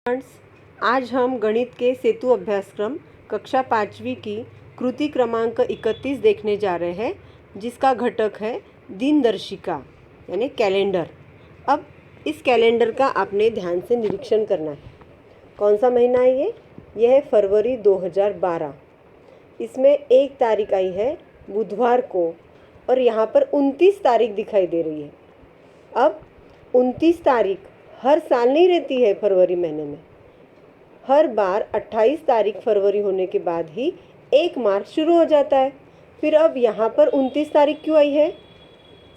Friends, आज हम गणित के सेतु अभ्यासक्रम कक्षा 5वीं की कृति क्रमांक 31 देखने जा रहे हैं, जिसका घटक है दिनदर्शिका यानी कैलेंडर। अब इस कैलेंडर का आपने ध्यान से निरीक्षण करना है। कौन सा महीना है ये? यह है फरवरी 2012। इसमें 1 तारीख आई है बुधवार को और यहाँ पर 29 तारीख दिखाई दे रही है। अब 29 तारीख हर साल नहीं रहती है फरवरी महीने में। हर बार 28 तारीख फरवरी होने के बाद ही 1 मार्च शुरू हो जाता है। फिर अब यहाँ पर 29 तारीख क्यों आई है?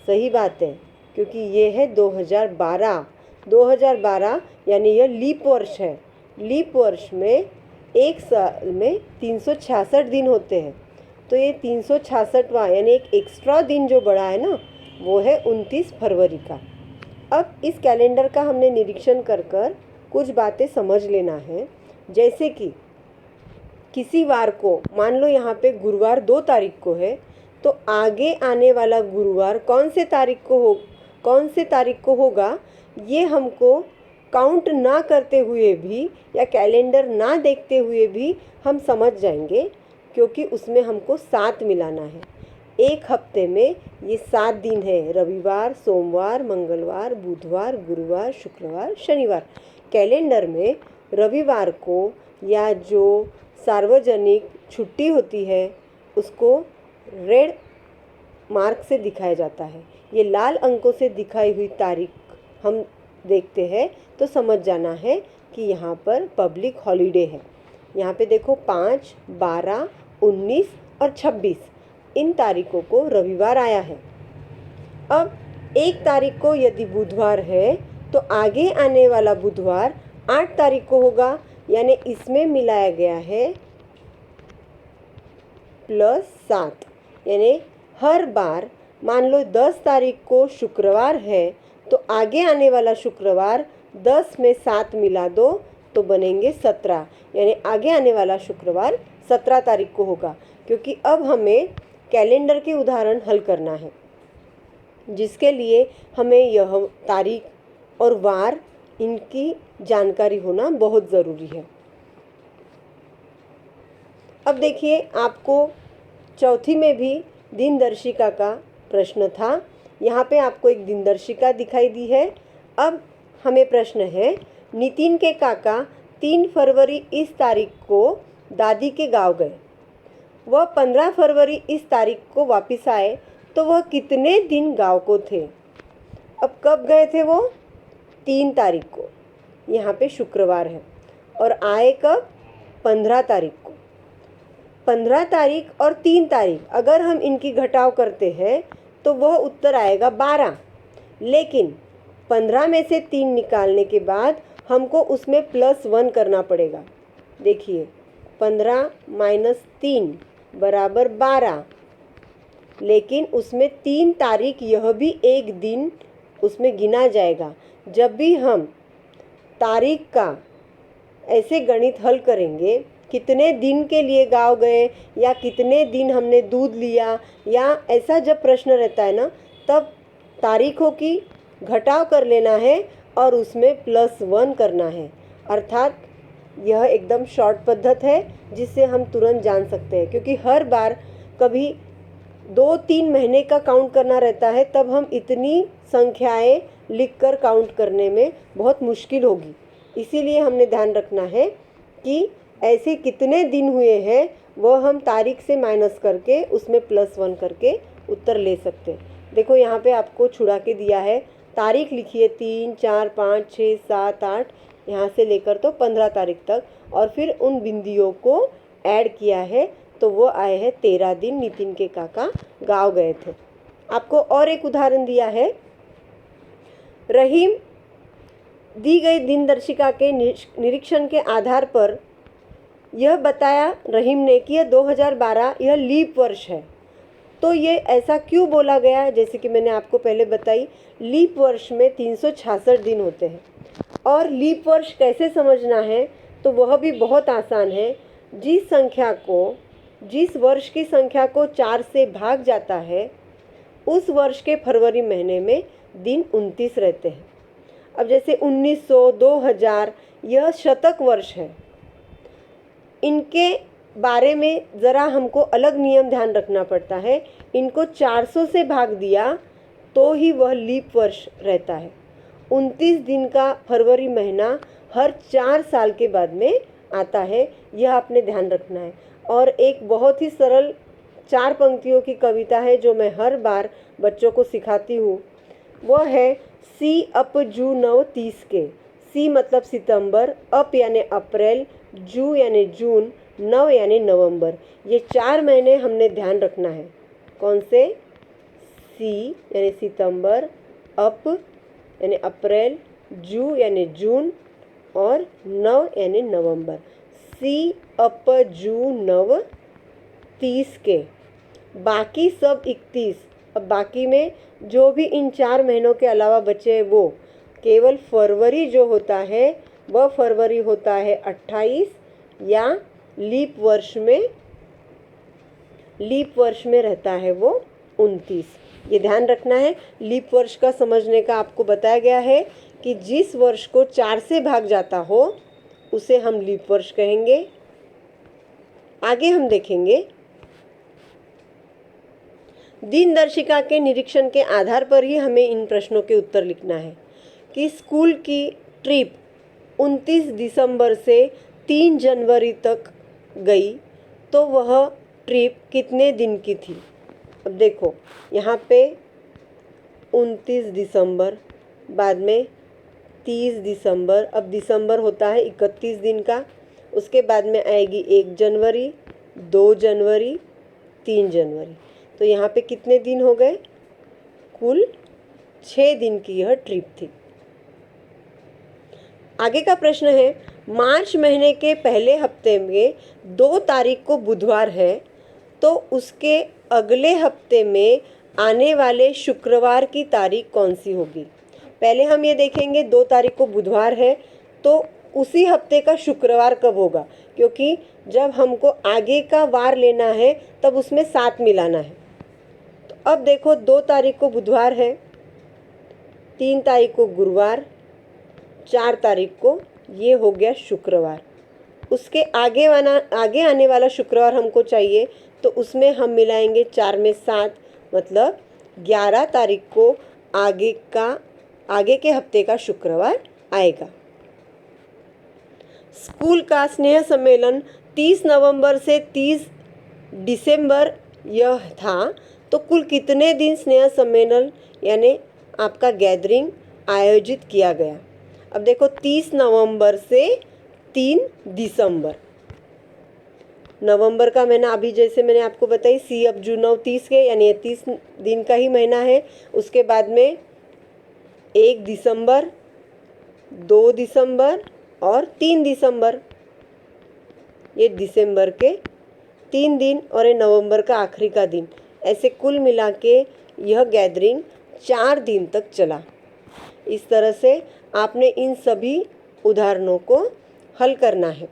सही बात है, क्योंकि ये है 2012 यानी यह लीप वर्ष है। लीप वर्ष में एक साल में 366 दिन होते हैं, तो ये 366वां यानी एक एक्स्ट्रा दिन जो बढ़ा है ना, वो है 29 फरवरी का। अब इस कैलेंडर का हमने निरीक्षण कर कुछ बातें समझ लेना है। जैसे कि किसी वार को, मान लो यहाँ पे गुरुवार 2 तारीख को है, तो आगे आने वाला गुरुवार कौन से तारीख को होगा, ये हमको काउंट ना करते हुए भी या कैलेंडर ना देखते हुए भी हम समझ जाएंगे, क्योंकि उसमें हमको 7 मिलाना है। एक हफ्ते में ये 7 दिन है, रविवार, सोमवार, मंगलवार, बुधवार, गुरुवार, शुक्रवार, शनिवार। कैलेंडर में रविवार को या जो सार्वजनिक छुट्टी होती है उसको रेड मार्क से दिखाया जाता है। ये लाल अंकों से दिखाई हुई तारीख हम देखते हैं तो समझ जाना है कि यहाँ पर पब्लिक हॉलीडे है। यहाँ पे देखो 5, 12, 19 और 26 इन तारीखों को रविवार आया है। अब 1 तारीख को यदि बुधवार है तो आगे आने वाला बुधवार 8 तारीख को होगा, यानी इसमें मिलाया गया है +7। यानी हर बार मान लो 10 तारीख को शुक्रवार है तो आगे आने वाला शुक्रवार 10 में 7 मिला दो तो बनेंगे 17, यानी आगे आने वाला शुक्रवार 17 तारीख को होगा। क्योंकि अब हमें कैलेंडर के उदाहरण हल करना है, जिसके लिए हमें यह तारीख और वार इनकी जानकारी होना बहुत ज़रूरी है। अब देखिए, आपको चौथी में भी दिनदर्शिका का प्रश्न था। यहाँ पे आपको एक दिनदर्शिका दिखाई दी है। अब हमें प्रश्न है, नितिन के काका 3 फरवरी इस तारीख को दादी के गांव गए। वह 15 फरवरी इस तारीख को वापस आए, तो वह कितने दिन गांव को थे? अब कब गए थे वो? 3 तारीख को, यहाँ पे शुक्रवार है, और आए कब? 15 तारीख को। 15 तारीख और 3 तारीख अगर हम इनकी घटाव करते हैं तो वह उत्तर आएगा 12। लेकिन 15 में से 3 निकालने के बाद हमको उसमें +1 करना पड़ेगा। देखिए, 15 - 3 बराबर 12, लेकिन उसमें 3 तारीख यह भी एक दिन उसमें गिना जाएगा। जब भी हम तारीख का ऐसे गणित हल करेंगे, कितने दिन के लिए गाँव गए या कितने दिन हमने दूध लिया, या ऐसा जब प्रश्न रहता है ना, तब तारीखों की घटाव कर लेना है और उसमें +1 करना है। अर्थात यह एकदम शॉर्ट पद्धत है जिससे हम तुरंत जान सकते हैं, क्योंकि हर बार कभी 2-3 महीने का काउंट करना रहता है, तब हम इतनी संख्याएं लिखकर काउंट करने में बहुत मुश्किल होगी। इसीलिए हमने ध्यान रखना है कि ऐसे कितने दिन हुए हैं वह हम तारीख से माइनस करके उसमें +1 करके उत्तर ले सकते हैं। देखो, यहाँ पे आपको छुड़ा के दिया है, तारीख लिखिए 3, 4, 5, 6, 7, 8, यहाँ से लेकर तो 15 तारीख तक, और फिर उन बिंदियों को ऐड किया है तो वो आए हैं 13 दिन नितिन के काका गाँव गए थे। आपको और एक उदाहरण दिया है। रहीम दी गई दिनदर्शिका के निरीक्षण के आधार पर यह बताया रहीम ने कि यह 2012 यह लीप वर्ष है। तो ये ऐसा क्यों बोला गया? जैसे कि मैंने आपको पहले बताई, लीप वर्ष में 366 दिन होते हैं। और लीप वर्ष कैसे समझना है, तो वह भी बहुत आसान है। जिस वर्ष की संख्या को 4 से भाग जाता है, उस वर्ष के फरवरी महीने में दिन 29 रहते हैं। अब जैसे 1900, 2000 यह शतक वर्ष है। इनके बारे में ज़रा हमको अलग नियम ध्यान रखना पड़ता है। इनको 400 से भाग दिया तो ही वह लीप वर्ष रहता है। 29 दिन का फरवरी महीना हर 4 साल के बाद में आता है, यह आपने ध्यान रखना है। और एक बहुत ही सरल 4 पंक्तियों की कविता है जो मैं हर बार बच्चों को सिखाती हूँ। वह है सी अप जू नव 30 के। सी मतलब सितंबर, अप यानी अप्रैल, जू यानी जून, नव यानी नवंबर। ये 4 महीने हमने ध्यान रखना है। कौन से? सी यानी सितंबर, अप यानी अप्रैल, जू यानी जून और नव यानी नवंबर। सी अप जू नव 30 के, बाकी सब 31। अब बाकी में जो भी इन 4 महीनों के अलावा बचे वो केवल फरवरी जो होता है वह फरवरी होता है 28 या लीप वर्ष में रहता है वो 29। ये ध्यान रखना है। लीप वर्ष का समझने का आपको बताया गया है कि जिस वर्ष को 4 से भाग जाता हो उसे हम लीप वर्ष कहेंगे। आगे हम देखेंगे दिनदर्शिका के निरीक्षण के आधार पर ही हमें इन प्रश्नों के उत्तर लिखना है कि स्कूल की ट्रिप 29 दिसंबर से 3 जनवरी तक गई तो वह ट्रिप कितने दिन की थी। अब देखो यहाँ पे 29 दिसंबर, बाद में 30 दिसंबर, अब दिसंबर होता है 31 दिन का, उसके बाद में आएगी 1 जनवरी, 2 जनवरी, 3 जनवरी। तो यहाँ पे कितने दिन हो गए? कुल 6 दिन की यह ट्रिप थी। आगे का प्रश्न है, मार्च महीने के पहले हफ्ते में 2 तारीख को बुधवार है तो उसके अगले हफ्ते में आने वाले शुक्रवार की तारीख कौन सी होगी। पहले हम ये देखेंगे 2 तारीख को बुधवार है तो उसी हफ्ते का शुक्रवार कब होगा, क्योंकि जब हमको आगे का वार लेना है तब उसमें 7 मिलाना है। तो अब देखो 2 तारीख को बुधवार है, 3 तारीख को गुरुवार, 4 तारीख को ये हो गया शुक्रवार। उसके आगे आने वाला शुक्रवार हमको चाहिए तो उसमें हम मिलाएंगे 4 में 7, मतलब 11 तारीख को आगे के हफ्ते का शुक्रवार आएगा। स्कूल का स्नेह सम्मेलन 30 नवंबर से 30 दिसंबर यह था तो कुल कितने दिन स्नेह सम्मेलन यानी आपका गैदरिंग आयोजित किया गया। अब देखो 30 नवंबर से 3 दिसंबर, नवंबर का महीना अभी जैसे मैंने आपको बताई सी अब जून 30 के यानी ये 30 दिन का ही महीना है। उसके बाद में 1 दिसंबर, 2 दिसंबर और 3 दिसंबर, ये दिसंबर के 3 दिन और ये नवंबर का आखिरी का दिन, ऐसे कुल मिला के यह गैदरिंग 4 दिन तक चला। इस तरह से आपने इन सभी उदाहरणों को हल करना है।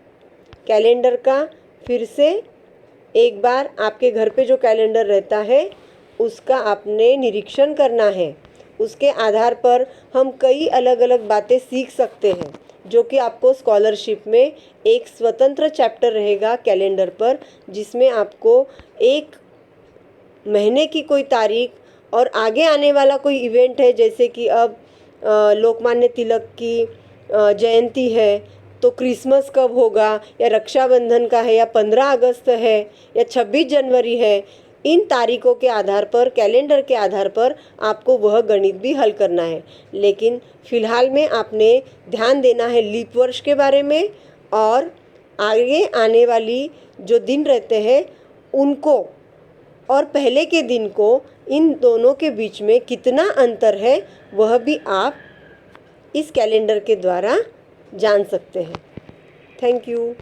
कैलेंडर का फिर से एक बार आपके घर पे जो कैलेंडर रहता है उसका आपने निरीक्षण करना है। उसके आधार पर हम कई अलग अलग बातें सीख सकते हैं जो कि आपको स्कॉलरशिप में एक स्वतंत्र चैप्टर रहेगा कैलेंडर पर, जिसमें आपको एक महीने की कोई तारीख और आगे आने वाला कोई इवेंट है, जैसे कि अब लोकमान्य तिलक की जयंती है तो क्रिसमस कब होगा, या रक्षाबंधन का है, या 15 अगस्त है, या 26 जनवरी है। इन तारीखों के आधार पर, कैलेंडर के आधार पर आपको वह गणित भी हल करना है। लेकिन फ़िलहाल में आपने ध्यान देना है लीप वर्ष के बारे में और आगे आने वाली जो दिन रहते हैं उनको और पहले के दिन को, इन दोनों के बीच में कितना अंतर है वह भी आप इस कैलेंडर के द्वारा जान सकते हैं। Thank you.